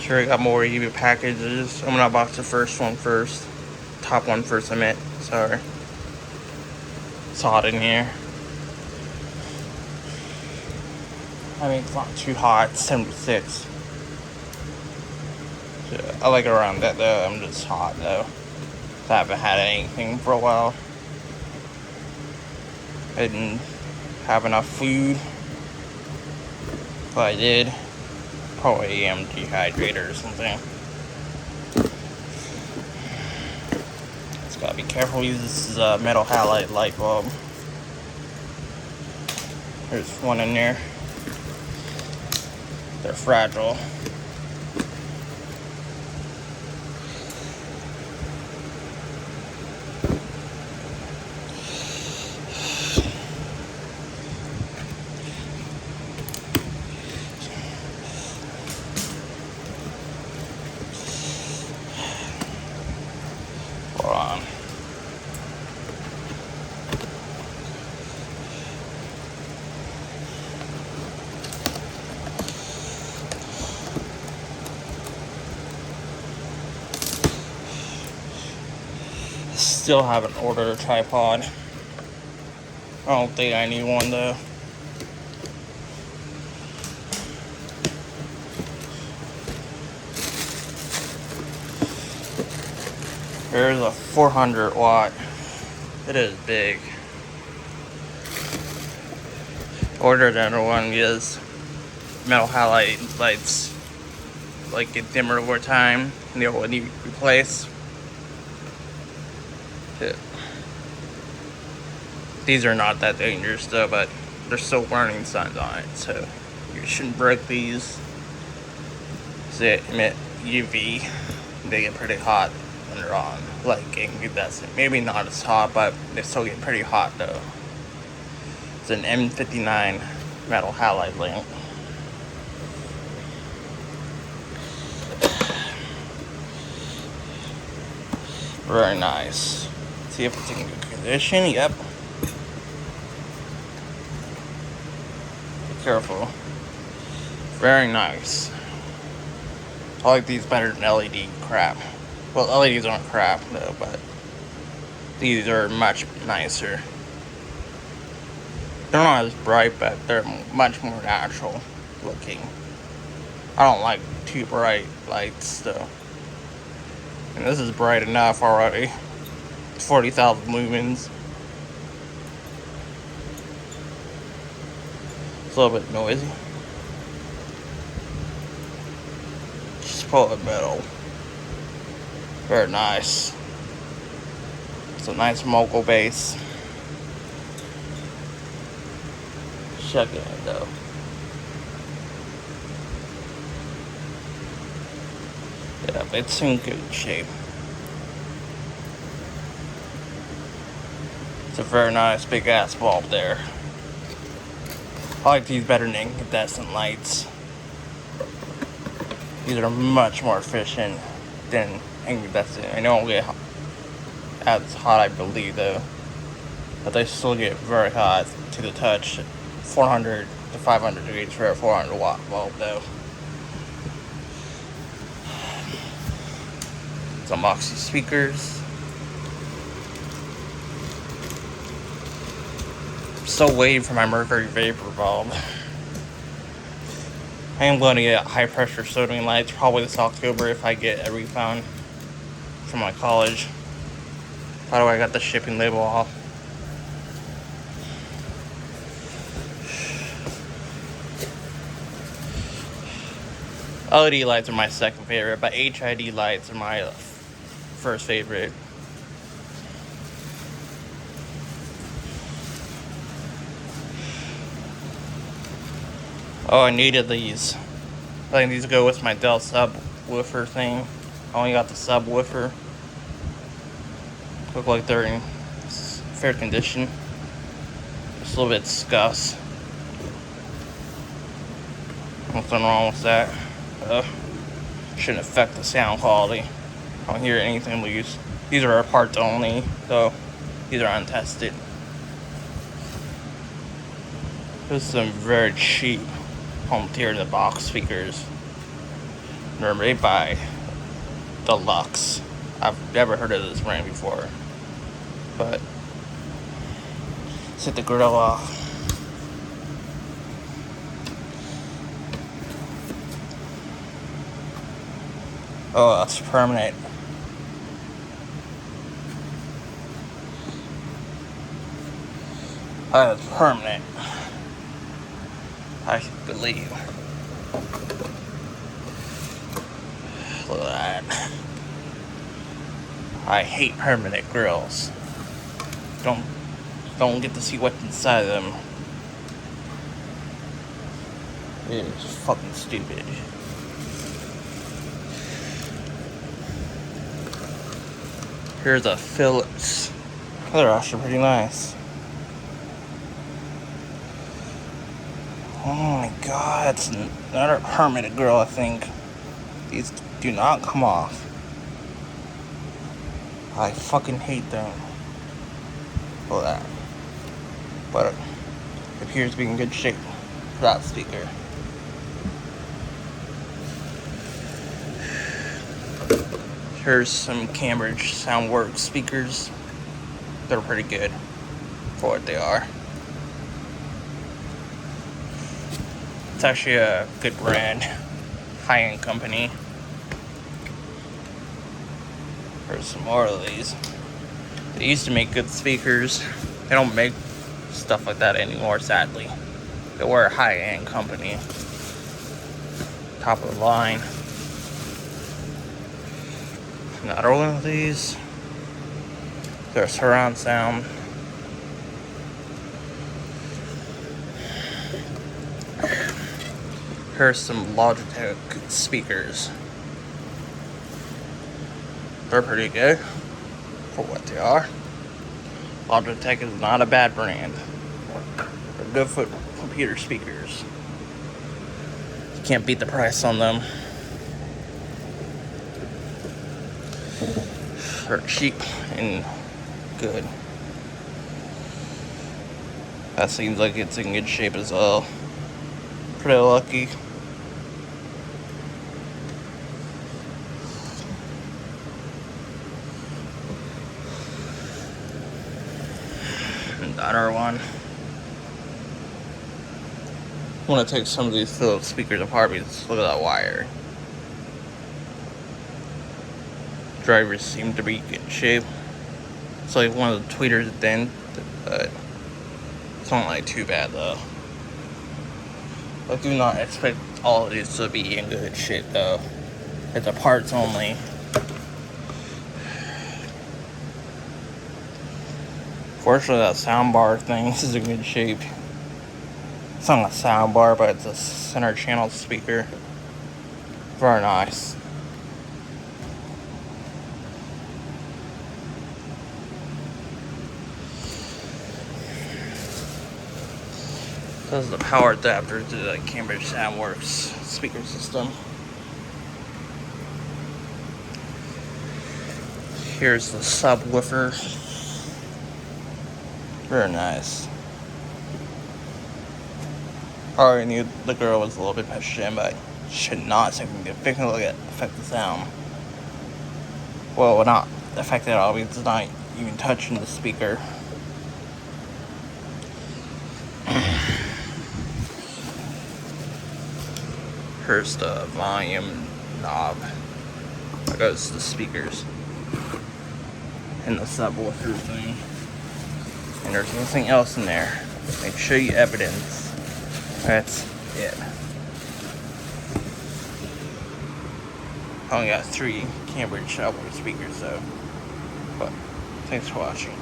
Sure, I got more eBay packages. I'm gonna box the first one first. Top one first, I meant. Sorry. It's hot in here. I mean, it's not too hot. It's 76. So I like it around that though. I'm just hot though. I haven't had anything for a while. I didn't have enough food. If I did, probably am dehydrated or something. Just gotta be careful. This is a metal halide light bulb. There's one in there. They're fragile. Hold on. Still haven't ordered a tripod. I don't think I need one though. There's a 400 watt. It is big. Ordered another one because metal halide lights like get dimmer over time and they will need to be replaced. These are not that dangerous though, but there's still warning signs on it, so you shouldn't break these. They emit UV. They get pretty hot when they're on. Like incandescent. Maybe not as hot, but they still get pretty hot though. It's an M59 metal halide lamp. Very nice. See if it's in good condition. Yep. Be careful. Very nice. I like these better than LED crap. Well, LEDs aren't crap though, but these are much nicer. They're not as bright, but they're much more natural looking. I don't like too bright lights though. And this is bright enough already. It's 40,000 lumens. It's a little bit noisy. Just pull it metal. Very nice. It's a nice mogul base. Checking it though. Yeah, it's in good shape. It's a very nice big ass bulb there. I like these better than incandescent lights. These are much more efficient than incandescent. I know it get as hot, I believe though, but they still get very hot to the touch. 400 to 500 degrees for a 400 watt bulb though. Some Moxie speakers. I'm still waiting for my mercury vapor bulb. I am going to get high pressure soldering lights probably this October if I get a refund from my college. By the way, I got the shipping label off. LED lights are my second favorite, but HID lights are my first favorite. Oh, I needed these. I think these go with my Dell subwoofer thing. I only got the subwoofer. Look like they're in fair condition. Just a little bit scuffed. Nothing wrong with that. Shouldn't affect the sound quality. I don't hear anything loose. These are our parts only, so these are untested. There's some very cheap home theater in the box speakers. They're made by Deluxe. I've never heard of this brand before. But set the grill off. Oh, that's permanent. That's permanent. I believe. Look at that. I hate permanent grills. Don't get to see what's inside of them. It is fucking stupid. Here's a Phillips. They're actually pretty nice. Oh my god, it's another permanent grill, I think. These do not come off. I fucking hate them. Look at that. But it appears to be in good shape for that speaker. Here's some Cambridge Soundworks speakers. They're pretty good for what they are. It's actually a good brand, high-end company. There's some more of these. They used to make good speakers. They don't make stuff like that anymore, sadly. They were a high-end company. Top of the line. Another one of these. They're surround sound. Here's some Logitech speakers. They're pretty good for what they are. Logitech is not a bad brand. They're good for computer speakers. You can't beat the price on them. They're cheap and good. That seems like it's in good shape as well. Pretty lucky. Another one. I want to take some of these Philips speakers apart because look at that wire. Drivers seem to be in good shape. It's like one of the tweeters at the end, but it's not like too bad though. I do not expect all of these to be in good shape though. It's a parts only. Fortunately, that soundbar thing is in good shape. It's not a soundbar, but it's a center channel speaker. Very nice. This is the power adapter to the Cambridge Soundworks speaker system. Here's the subwoofer. Very nice. Already knew the girl was a little bit pushed in, but should not significantly affect the sound. Well, not affect it at all because it's not even touching the speaker. Here's the volume knob that goes to the speakers and the subwoofer thing. And there's nothing else in there. I can show you evidence. That's it. I only got 3 Cambridge Soundworks speakers though. But thanks for watching.